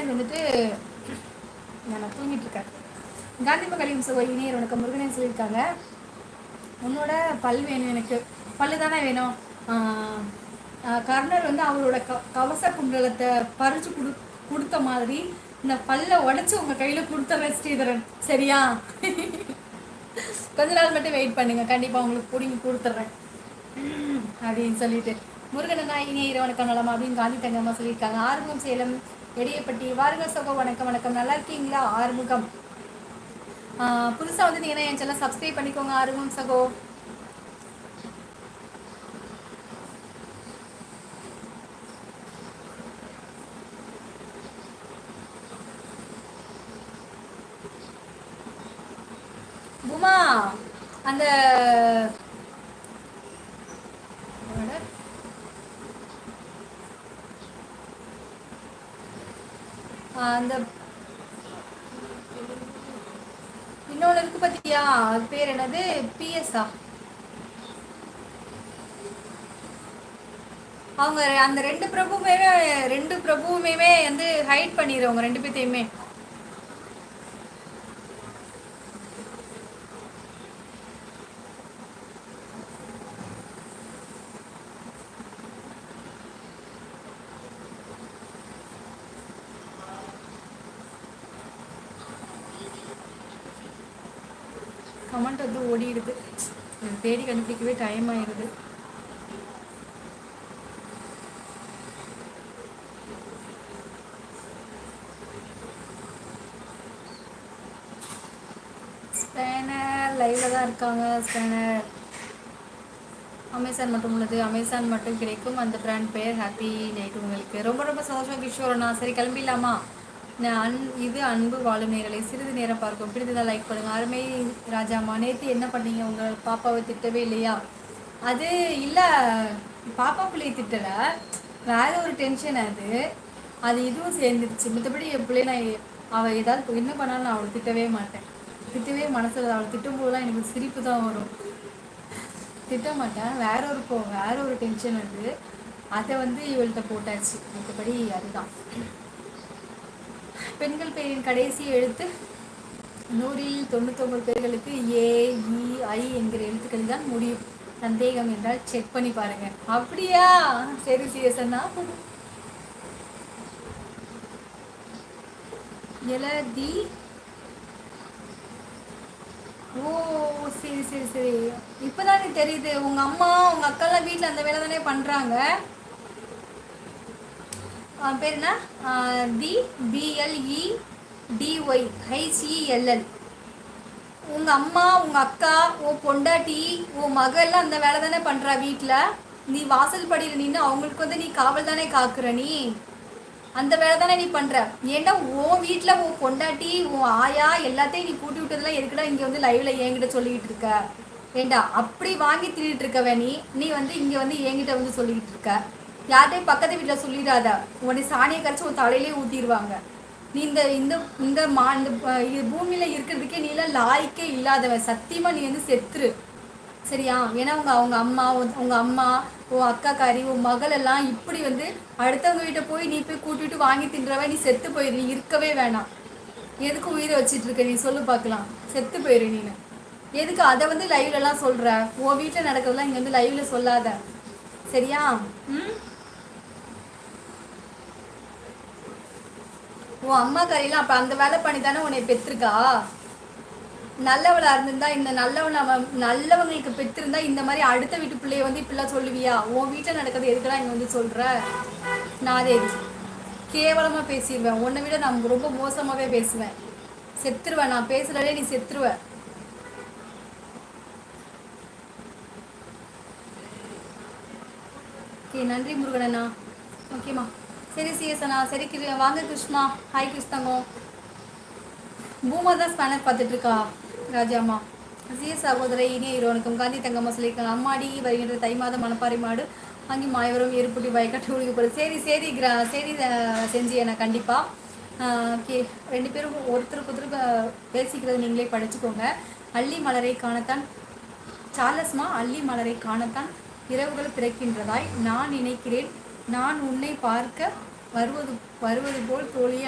பேர் வந்துட்டு நான் தூங்கிட்டு இருக்கேன். காந்தி மகளிர் சகோ இணையர் உனக்கு முருகனே சொல்லியிருக்காங்க, உன்னோட பல் வேணும் எனக்கு. பல்லு தானே வேணும். கர்ணர் வந்து அவரோட கவச குண்டலத்தை பறிச்சு கொடுத்த மாதிரி இந்த பல்ல உடைச்சு உங்க கையில கொடுத்துறேன் ஸ்ரீதரன், சரியா? கொஞ்ச நாள் மட்டும் வெயிட் பண்ணுங்க, கண்டிப்பா உங்களுக்கு பிடிங்கி கொடுத்துட்றேன் அப்படின்னு சொல்லிட்டு, முருகனா இனிய இரவணக்கம் நலமா அப்படின்னு காந்தி தங்கம்மா சொல்லியிருக்காங்க. ஆறுமுகம் சேலம் எடியப்பட்டி வாருங்க சகோ, வணக்கம் வணக்கம், நல்லா இருக்கீங்களா ஆறுமுகம்? புதுசாக வந்துட்டீங்கன்னா என் சேனல் சப்ஸ்கிரைப் பண்ணிக்கோங்க ஆறுமுகம் சகோ. உமா அந்த அந்த இன்னொன்று இருக்கு பத்தியா, அது பேர் என்னது, பிஎஸ்ஆ? அவங்க அந்த ரெண்டு பிரபுவுமே வந்து ஹைட் பண்ணிடுறவங்க ரெண்டு பேர்த்தையுமே. கமெண்ட் வந்து ஓடிடுது, தேடி கண்டுபிடிக்கவே டைம் ஆயிடுது. ஸ்பேனர் லைவ்ல தான் இருக்காங்க. ஸ்பேனர் அமேசான் மட்டும் உள்ளது, அமேசான் மட்டும் கிடைக்கும். அந்த பிராண்ட் பெயர் ஹாப்பி நைட். உங்களுக்கு ரொம்ப ரொம்ப சந்தோஷம் கிஷோரண்ணா. சரி கிளம்பிடலாமா? இது அன்பு வாழும் நேரலை சிறிது நேரம் பார்க்கும், பிடித்ததான் லைக் பண்ணுங்க. அருமை ராஜாமா, நேற்று என்ன பண்ணீங்க? உங்கள் பாப்பாவை திட்டவே இல்லையா? அது இல்லை, பாப்பா பிள்ளையை திட்டலை, வேற ஒரு டென்ஷன். அது இதுவும் சேர்ந்துருச்சு. மற்றபடி என் பிள்ளை நான் அவள் ஏதாவது என்ன பண்ணாலும் நான் அவளை திட்டவே மாட்டேன். திட்டவே மனசில், அவளை திட்டும் போதெல்லாம் எனக்கு சிரிப்பு தான் வரும். திட்ட மாட்டேன், வேற ஒரு டென்ஷன் அதை வந்து இவள்கிட்ட போட்டாச்சு. மற்றபடி அதுதான். பெண்கள் பெயரின் கடைசி எழுத்து 199 பேர்களுக்கு AEI என்கிற எழுத்துக்கள் தான் முடியும். சந்தேகம் என்றால் செக் பண்ணி பாருங்க. அப்படியா? சரி சிஎஸ்ண்ணா. எழுதி. ஓ சரி சரி சரி, இப்போதான் தெரியுது. உங்க அம்மா உங்க அக்காலாம் வீட்டில் அந்த வேலை தானே பண்றாங்க. பேர் என்ன? BLEDYHELL. உங்க அம்மா உங்க அக்கா உன் பொண்டாட்டி உன் மகள்லாம் அந்த வேலை தானே பண்றா வீட்டில். நீ வாசல் படியில் நின்று அவங்களுக்கு வந்து நீ காவல் தானே காக்குற. நீ அந்த வேலை தானே நீ பண்ற. ஏன்னா உன் வீட்டில் உன் பொண்டாட்டி உன் ஆயா எல்லாத்தையும் நீ கூட்டி விட்டதெல்லாம் எதுக்குடா இங்கே வந்து லைவ்ல என்கிட்ட சொல்லிக்கிட்டு இருக்க? ஏண்டா அப்படி வாங்கி தின்னுட்டு இருக்கவ நீ வந்து இங்கே வந்து என்கிட்ட வந்து சொல்லிக்கிட்டு இருக்க. யார்கிட்டையும் பக்கத்து வீட்டில் சொல்லிடாத, உன்னை சாணியை கரைச்சி உன் தலையிலே ஊற்றிடுவாங்க. நீ இந்த இந்த இந்த பூமியில் இருக்கிறதுக்கே நீலாம் லாய்க்கே இல்லாதவன். சத்தியமாக நீ வந்து செத்துரு, சரியா? ஏன்னா அவங்க அம்மா உங்கள் அம்மா உன் அக்காக்காரி உன் மகள் எல்லாம் இப்படி வந்து அடுத்தவங்க வீட்டை போய் நீ போய் கூட்டிட்டு வாங்கி தின்றவ. நீ செத்து போயிரு, நீ இருக்கவே வேணாம். எதுக்கு உயிரை வச்சிட்டு இருக்க நீ சொல்லு பார்க்கலாம். செத்து போயிரு நீனு. எதுக்கு அதை வந்து லைவ்லலாம் சொல்கிற? உன் வீட்டில் நடக்கிறதுலாம் இங்கே வந்து லைவ்ல சொல்லாத, சரியா? உன் அம்மா கறியெல்லாம் அப்போ அந்த வேலை பண்ணி தானே உன்னை பெற்றிருக்கா. நல்லவளா இருந்திருந்தா, இந்த நல்லவங்களுக்கு பெற்றிருந்தா இந்த மாதிரி அடுத்த வீட்டு பிள்ளைய வந்து இப்படிலாம் சொல்லுவியா? உன் வீட்டில் நடக்கிறது எதுக்கெல்லாம் இங்கே வந்து சொல்கிற? நான் அதே கேவலமாக பேசிடுவேன். உன்னை விட நான் ரொம்ப மோசமாகவே பேசுவேன். செத்துருவேன் நான் பேசுகிறதே, நீ செத்துருவ. ஓகே, நன்றி முருகனண்ணா. ஓகேம்மா, சரி சிஎஸ்ண்ணா. சரி வாங்க கிருஷ்ணா. ஹாய் கிருஷ்ணங்கோ. பூமா தான் ஸ்பேனர் பார்த்துட்டு இருக்கா ராஜாம்மா. சிஎஸ் சகோதரி இனிய இருவனுக்கும் காந்தி தங்கம்மா சொல்லியிருக்காங்க. அம்மாடி வருகின்ற தை மாதம் மணப்பாறை மாடு வாங்கி மாயவரம் ஏற்புட்டி வயக்காட்டு ஒழுங்கு சரி சரி சரி செஞ்சு எனக்கு கண்டிப்பாக. ஓகே, ரெண்டு பேரும் ஒருத்தருக்கு பேசிக்கிறது நீங்களே படிச்சுக்கோங்க. அள்ளி மலரை காணத்தான் சார்லஸ்மா, அள்ளி மலரை காணத்தான் இரவுகள் பிறக்கின்றதாய் நான் நினைக்கிறேன். நான் உன்னை பார்க்க வருவது போல் தோழிய